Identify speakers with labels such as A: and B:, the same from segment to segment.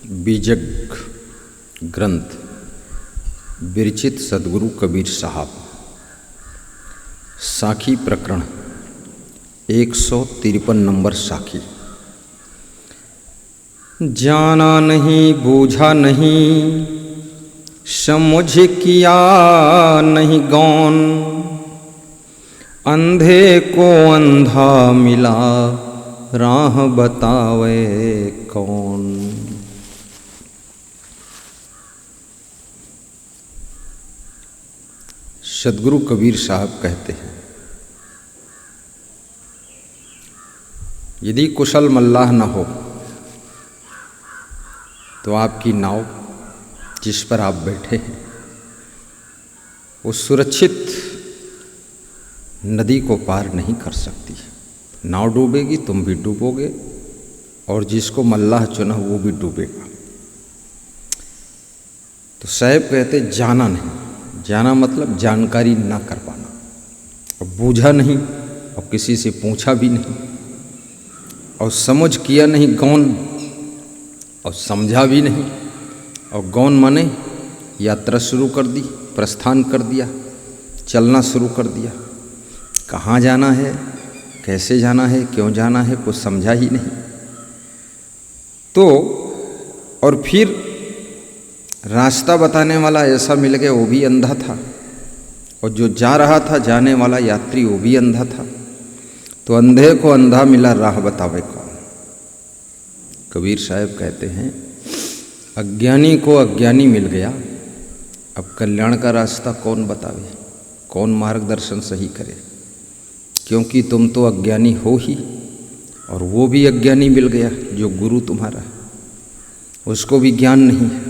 A: बीजक ग्रंथ विरचित सद्गुरु कबीर साहब। साखी प्रकरण 153 नंबर साखी। जाना नहीं बूझा नहीं, समझ किया नहीं गौन, अंधे को अंधा मिला राह बतावे कौन। सद्गुरु कबीर साहब कहते हैं, यदि कुशल मल्लाह न हो तो आपकी नाव जिस पर आप बैठे हैं वो सुरक्षित नदी को पार नहीं कर सकती। नाव डूबेगी, तुम भी डूबोगे, और जिसको मल्लाह चुना वो भी डूबेगा। तो साहब कहते जाना नहीं, जाना मतलब जानकारी ना कर पाना, और बूझा नहीं और किसी से पूछा भी नहीं, और समझ किया नहीं गौन, और समझा भी नहीं। और गौन माने यात्रा शुरू कर दी, प्रस्थान कर दिया, चलना शुरू कर दिया। कहाँ जाना है, कैसे जाना है, क्यों जाना है, कुछ समझा ही नहीं। तो और फिर रास्ता बताने वाला ऐसा मिल गया, वो भी अंधा था, और जो जा रहा था जाने वाला यात्री वो भी अंधा था। तो अंधे को अंधा मिला राह बतावे कौन। कबीर साहब कहते हैं, अज्ञानी को अज्ञानी मिल गया, अब कल्याण का रास्ता कौन बतावे, कौन मार्गदर्शन सही करे, क्योंकि तुम तो अज्ञानी हो ही, और वो भी अज्ञानी मिल गया जो गुरु तुम्हारा, उसको भी ज्ञान नहीं है।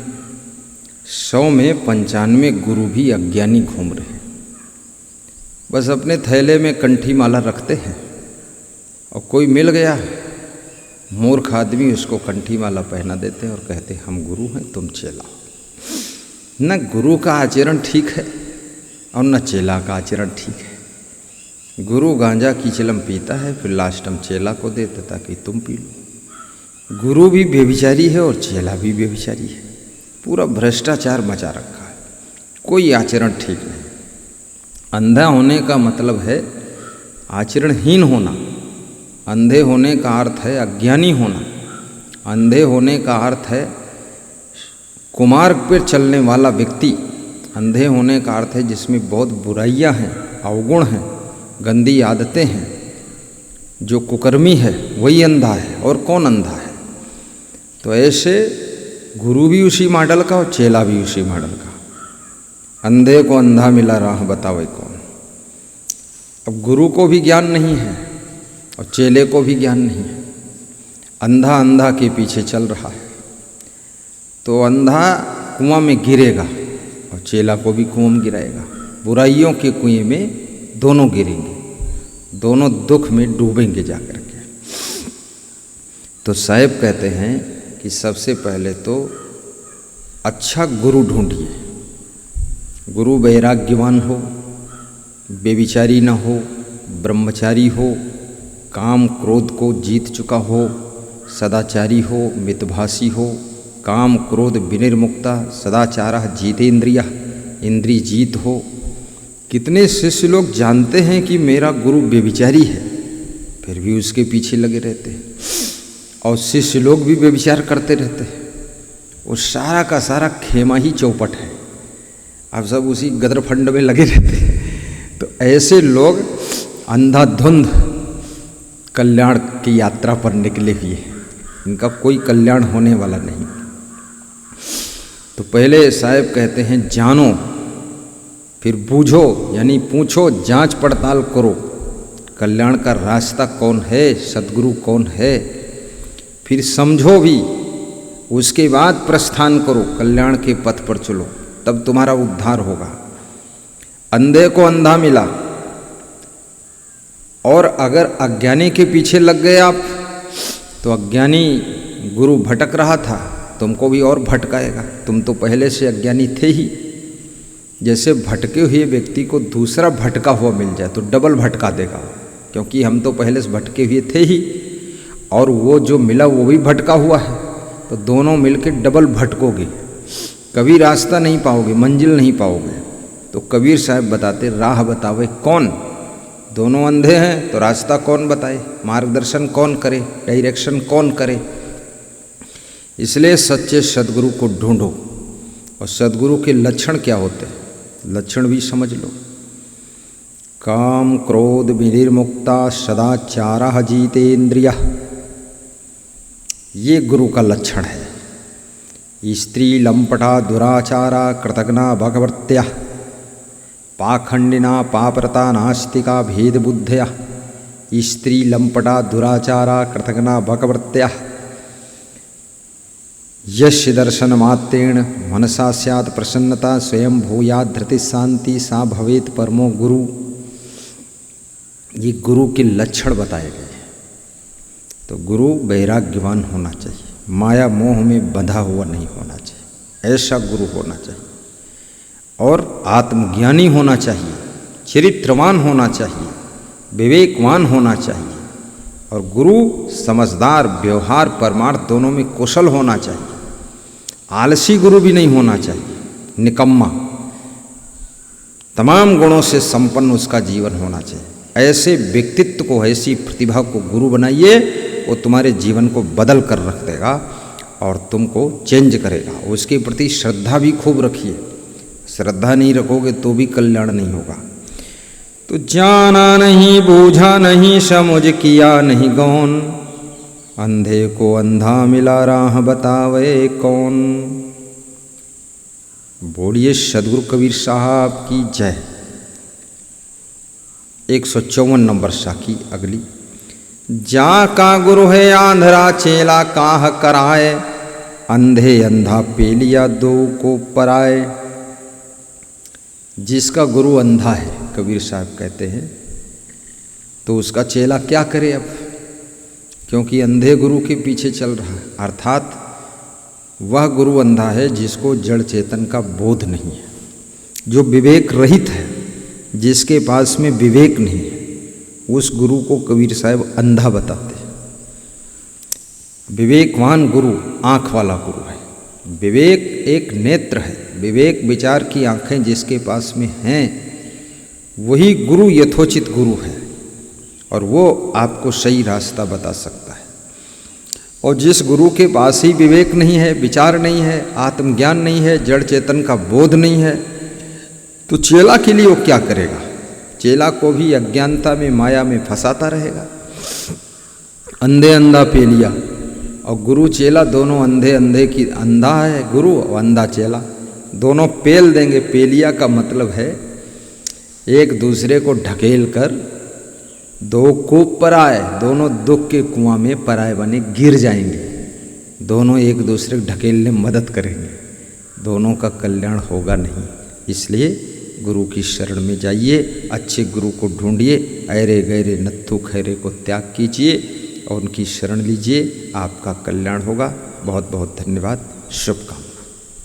A: 100 में 95 गुरु भी अज्ञानी घूम रहे हैं, बस अपने थैले में कंठी माला रखते हैं। और कोई मिल गया मूर्ख आदमी, उसको कंठी माला पहना देते हैं और कहते हैं हम गुरु हैं, तुम चेला। न गुरु का आचरण ठीक है और न चेला का आचरण ठीक है। गुरु गांजा की चिलम पीता है, फिर लास्ट हम चेला को देते ताकि तुम पी लो। गुरु भी व्यभिचारी है और चेला भी व्यभिचारी है। पूरा भ्रष्टाचार मचा रखा है, कोई आचरण ठीक नहीं। अंधा होने का मतलब है आचरणहीन होना, अंधे होने का अर्थ है अज्ञानी होना, अंधे होने का अर्थ है कुमार्ग पर चलने वाला व्यक्ति, अंधे होने का अर्थ है जिसमें बहुत बुराइयां हैं, अवगुण हैं, गंदी आदतें हैं। जो कुकर्मी है वही अंधा है, और कौन अंधा है। तो ऐसे गुरु भी उसी मॉडल का और चेला भी उसी मॉडल का। अंधे को अंधा मिला राह बतावे कौन। अब गुरु को भी ज्ञान नहीं है और चेले को भी ज्ञान नहीं है, अंधा अंधा के पीछे चल रहा है। तो अंधा कुआं में गिरेगा और चेला को भी कुआं में गिराएगा। बुराइयों के कुएं में दोनों गिरेंगे, दोनों दुख में डूबेंगे जाकर के। तो साहब कहते हैं कि सबसे पहले तो अच्छा गुरु ढूंढिए। गुरु वैराग्यवान हो, बेविचारी न हो, ब्रह्मचारी हो, काम क्रोध को जीत चुका हो, सदाचारी हो, मितभाषी हो, काम क्रोध विनिर्मुक्ता, सदाचारः जीतेन्द्रियः, इंद्रिय जीत हो। कितने शिष्य लोग जानते हैं कि मेरा गुरु बेविचारी है, फिर भी उसके पीछे लगे रहते हैं, और शिष्य लोग भी व्यभिचार करते रहते हैं। वो सारा का सारा खेमा ही चौपट है, अब सब उसी गदर फंड में लगे रहते हैं। तो ऐसे लोग अंधाधुंध कल्याण की यात्रा पर निकले हुए हैं, इनका कोई कल्याण होने वाला नहीं। तो पहले साहब कहते हैं जानो, फिर बूझो, यानी पूछो, जांच पड़ताल करो, कल्याण का रास्ता कौन है, सद्गुरु कौन है। फिर समझो भी, उसके बाद प्रस्थान करो, कल्याण के पथ पर चलो, तब तुम्हारा उद्धार होगा। अंधे को अंधा मिला, और अगर अज्ञानी के पीछे लग गए आप, तो अज्ञानी गुरु भटक रहा था, तुमको भी और भटकाएगा। तुम तो पहले से अज्ञानी थे ही। जैसे भटके हुए व्यक्ति को दूसरा भटका हुआ मिल जाए तो डबल भटका देगा, क्योंकि हम तो पहले से भटके हुए थे ही, और वो जो मिला वो भी भटका हुआ है। तो दोनों मिलके डबल भटकोगे, कभी रास्ता नहीं पाओगे, मंजिल नहीं पाओगे। तो कबीर साहब बताते राह बतावे कौन। दोनों अंधे हैं तो रास्ता कौन बताए, मार्गदर्शन कौन करे, डायरेक्शन कौन करे। इसलिए सच्चे सदगुरु को ढूंढो। और सदगुरु के लक्षण क्या होते हैं, लक्षण भी समझ लो। काम क्रोध विनिर्मुक्ता सदाचारा जीतेन्द्रिया, ये गुरु का लक्षण है। स्त्री लंपटा दुराचारा कृतघ्ना भगवत्या पाखंडिना पापरता नास्तिका भेद बुद्धया। स्त्री लंपटा दुराचारा कृतघ्ना भगवत्या यश दर्शन मात्रेण मनसा स्यात् प्रसन्नता स्वयं भूयात् धृति शांति सा भवेत परमो गुरु। ये गुरु के लक्षण बताए गए। तो गुरु वैराग्यवान होना चाहिए, माया मोह में बंधा हुआ नहीं होना चाहिए, ऐसा गुरु होना चाहिए। और आत्मज्ञानी होना चाहिए, चरित्रवान होना चाहिए, विवेकवान होना चाहिए। और गुरु समझदार, व्यवहार परमार्थ दोनों में कुशल होना चाहिए। आलसी गुरु भी नहीं होना चाहिए, निकम्मा, तमाम गुणों से संपन्न उसका जीवन होना चाहिए। ऐसे व्यक्तित्व को, ऐसी प्रतिभा को गुरु बनाइए, वो तुम्हारे जीवन को बदल कर रख देगा और तुमको चेंज करेगा। उसके प्रति श्रद्धा भी खूब रखिए, श्रद्धा नहीं रखोगे तो भी कल्याण नहीं होगा। तो जाना नहीं, बूझा नहीं, समझ किया नहीं गौन, अंधे को अंधा मिला राह बतावे कौन। बोलिए सदगुरु कबीर साहब की जय। 154 नंबर साखी अगली। जा का गुरु है आंधरा चेला काह कराए, अंधे अंधा पेलिया दो को पराए। जिसका गुरु अंधा है, कबीर साहब कहते हैं, तो उसका चेला क्या करे अब, क्योंकि अंधे गुरु के पीछे चल रहा है। अर्थात वह गुरु अंधा है जिसको जड़ चेतन का बोध नहीं है, जो विवेक रहित है, जिसके पास में विवेक नहीं है, उस गुरु को कबीर साहब अंधा बताते हैं। विवेकवान गुरु आँख वाला गुरु है। विवेक एक नेत्र है, विवेक विचार की आँखें जिसके पास में हैं, वही गुरु यथोचित गुरु है और वो आपको सही रास्ता बता सकता है। और जिस गुरु के पास ही विवेक नहीं है, विचार नहीं है, आत्मज्ञान नहीं है, जड़ चेतन का बोध नहीं है, तो चेला के लिए वो क्या करेगा? चेला को भी अज्ञानता में, माया में फंसाता रहेगा। अंधे अंधा पेलिया, और गुरु चेला दोनों अंधे अंधे की, अंधा है गुरु और अंधा चेला, दोनों पेल देंगे। पेलिया का मतलब है एक दूसरे को ढकेल कर दो कूप पर आए, दोनों दुख के कुआं में पराए बने गिर जाएंगे। दोनों एक दूसरे को ढकेलने मदद करेंगे, दोनों का कल्याण होगा नहीं। इसलिए गुरु की शरण में जाइए, अच्छे गुरु को ढूंढिए, ऐरे गैरे नत्थु खैरे को त्याग कीजिए और उनकी शरण लीजिए, आपका कल्याण होगा। बहुत बहुत धन्यवाद, शुभकामनाएं।